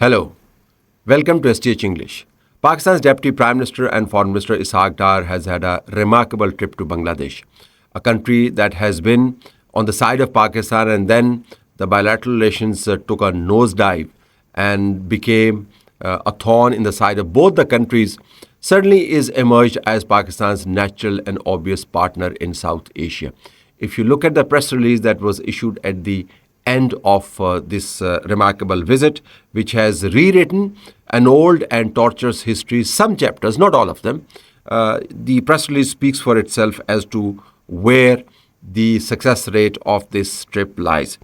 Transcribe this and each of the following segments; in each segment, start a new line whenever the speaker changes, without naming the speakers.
Hello, welcome to STH English. Pakistan's Deputy Prime Minister and Foreign Minister Ishaq Dar has had a remarkable trip to Bangladesh, a country that has been on the side of Pakistan, and then the bilateral relations took a nosedive and became a thorn in the side of both the countries. Certainly is emerged as Pakistan's natural and obvious partner in South Asia. If you look at the press release that was issued at the end of this remarkable visit, which has rewritten an old and torturous history, some chapters, not all of them. The press release speaks for itself as to where the success rate of this trip lies.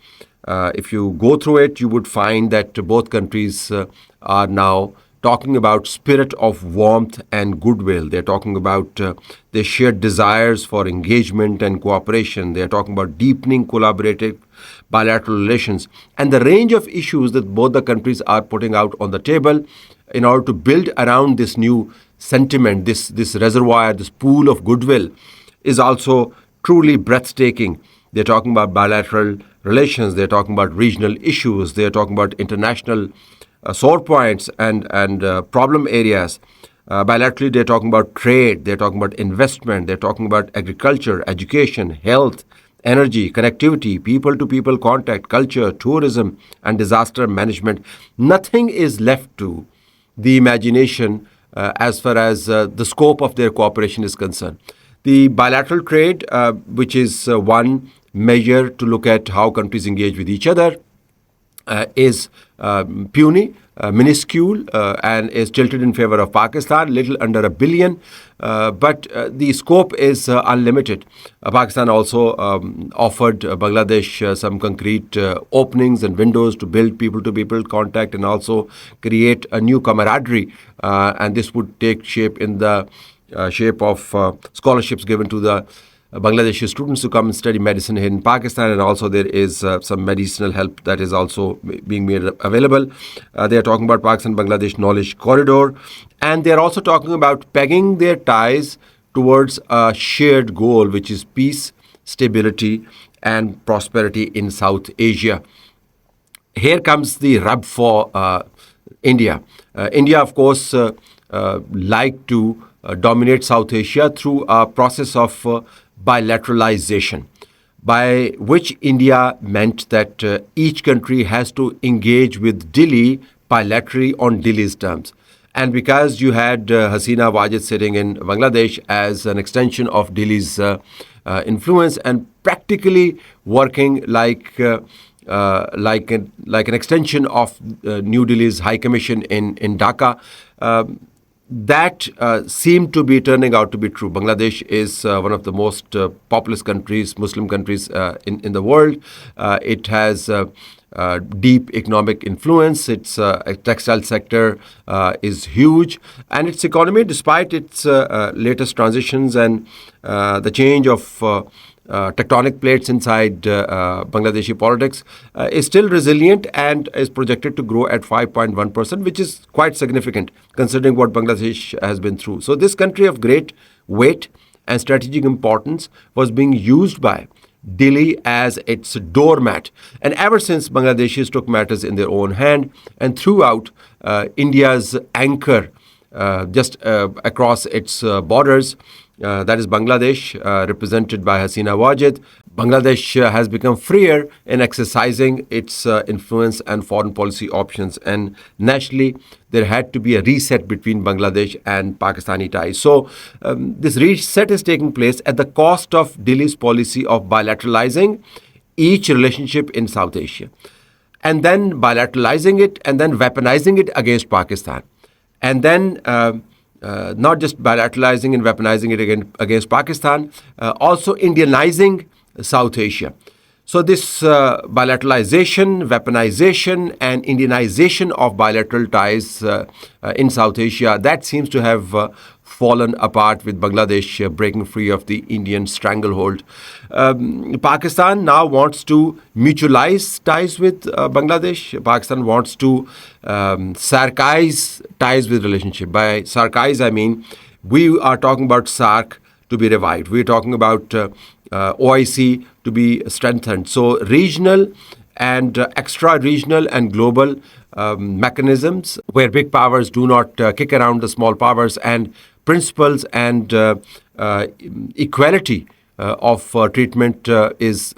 If you go through it, you would find that both countries are now talking about spirit of warmth and goodwill. They're talking about their shared desires for engagement and cooperation. They're talking about deepening collaborative bilateral relations and the range of issues that both the countries are putting out on the table in order to build around this new sentiment, this reservoir, this pool of goodwill is also truly breathtaking. They're talking about bilateral relations. They're talking about regional issues. They're talking about international sore points and problem areas. Bilaterally, they're talking about trade, they're talking about investment, they're talking about agriculture, education, health, energy, connectivity, people-to-people contact, culture, tourism, and disaster management. Nothing is left to the imagination as far as the scope of their cooperation is concerned. The bilateral trade, which is one measure to look at how countries engage with each other, is puny, minuscule, and is tilted in favor of Pakistan, little under $1 billion. But the scope is unlimited. Pakistan also offered Bangladesh some concrete openings and windows to build people-to-people contact and also create a new camaraderie. And this would take shape in the shape of scholarships given to the Bangladeshi students who come and study medicine here in Pakistan, and also there is some medicinal help that is also being made available. They are talking about Pakistan-Bangladesh Knowledge Corridor, and they are also talking about pegging their ties towards a shared goal, which is peace, stability, and prosperity in South Asia. Here comes the rub for India. India, of course, like to dominate South Asia through a process of bilateralization, by which India meant that each country has to engage with Delhi bilaterally on Delhi's terms. And because you had Hasina Wajid sitting in Bangladesh as an extension of Delhi's influence and practically working like an extension of New Delhi's High Commission in Dhaka, that seemed to be turning out to be true. Bangladesh is one of the most populous countries, Muslim countries in the world. It has deep economic influence. Its textile sector is huge. And its economy, despite its latest transitions and the change of tectonic plates inside Bangladeshi politics, is still resilient and is projected to grow at 5.1%, which is quite significant considering what Bangladesh has been through. So this country of great weight and strategic importance was being used by Delhi as its doormat. And ever since, Bangladeshis took matters in their own hand and threw out India's anchor just across its borders. That is Bangladesh, represented by Hasina Wajid. Bangladesh has become freer in exercising its influence and foreign policy options. And nationally, there had to be a reset between Bangladesh and Pakistani ties. So this reset is taking place at the cost of Delhi's policy of bilateralizing each relationship in South Asia, and then bilateralizing it and then weaponizing it against Pakistan. And then not just bilateralizing and weaponizing it against Pakistan, also Indianizing South Asia. So this bilateralization, weaponization, and Indianization of bilateral ties in South Asia, that seems to have fallen apart with Bangladesh breaking free of the Indian stranglehold. Pakistan now wants to mutualize ties with Bangladesh. Pakistan wants to SAARCize ties with relationship. By SAARCize, I mean we are talking about SAARC to be revived. We're talking about OIC to be strengthened. So regional and extra-regional and global mechanisms where big powers do not kick around the small powers, and principles and equality of treatment is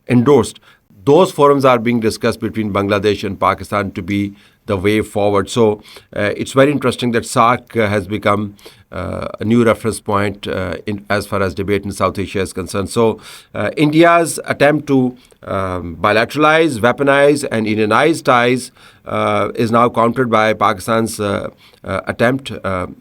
endorsed. Those forums are being discussed between Bangladesh and Pakistan to be the way forward. So it's very interesting that SARC has become a new reference point as far as debate in South Asia is concerned. So India's attempt to bilateralize, weaponize and Indianize ties is now countered by Pakistan's attempt,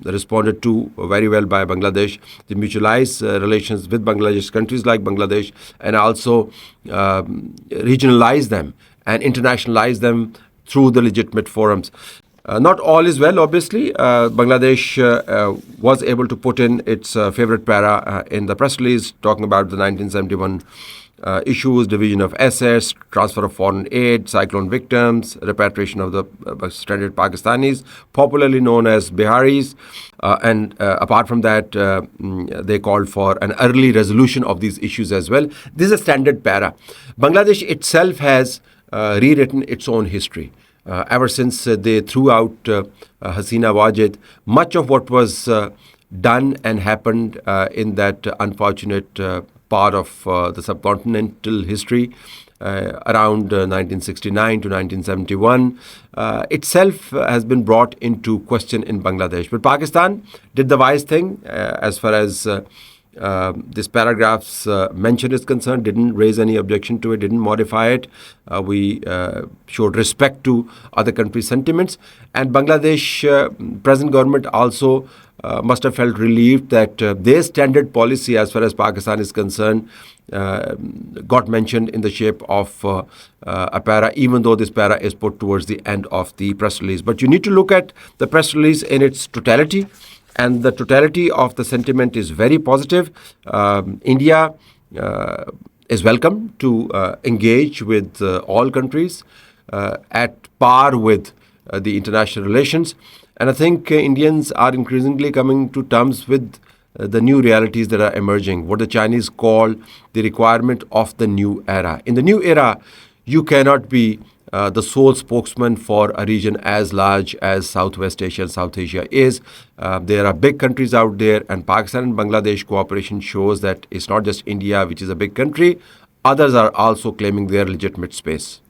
responded to very well by Bangladesh, to mutualize relations with Bangladesh, countries like Bangladesh, and also regionalize them and internationalize them through the legitimate forums. Not all is well, obviously. Bangladesh was able to put in its favorite para in the press release, talking about the 1971 issues, division of assets, transfer of foreign aid, cyclone victims, repatriation of the stranded Pakistanis, popularly known as Biharis. And apart from that, they called for an early resolution of these issues as well. This is a standard para. Bangladesh itself has rewritten its own history. Ever since they threw out Hasina Wajid, much of what was done and happened in that unfortunate part of the subcontinental history around 1969 to 1971 itself has been brought into question in Bangladesh. But Pakistan did the wise thing as far as this paragraph's mention is concerned, didn't raise any objection to it, didn't modify it. We showed respect to other countries' sentiments. And Bangladesh present government also must have felt relieved that their standard policy as far as Pakistan is concerned got mentioned in the shape of a para, even though this para is put towards the end of the press release. But you need to look at the press release in its totality. And the totality of the sentiment is very positive. India is welcome to engage with all countries at par with the international relations. And I think Indians are increasingly coming to terms with the new realities that are emerging, what the Chinese call the requirement of the new era. In the new era, you cannot be the sole spokesman for a region as large as Southwest Asia and South Asia is. There are big countries out there, and Pakistan and Bangladesh cooperation shows that it's not just India, which is a big country. Others are also claiming their legitimate space.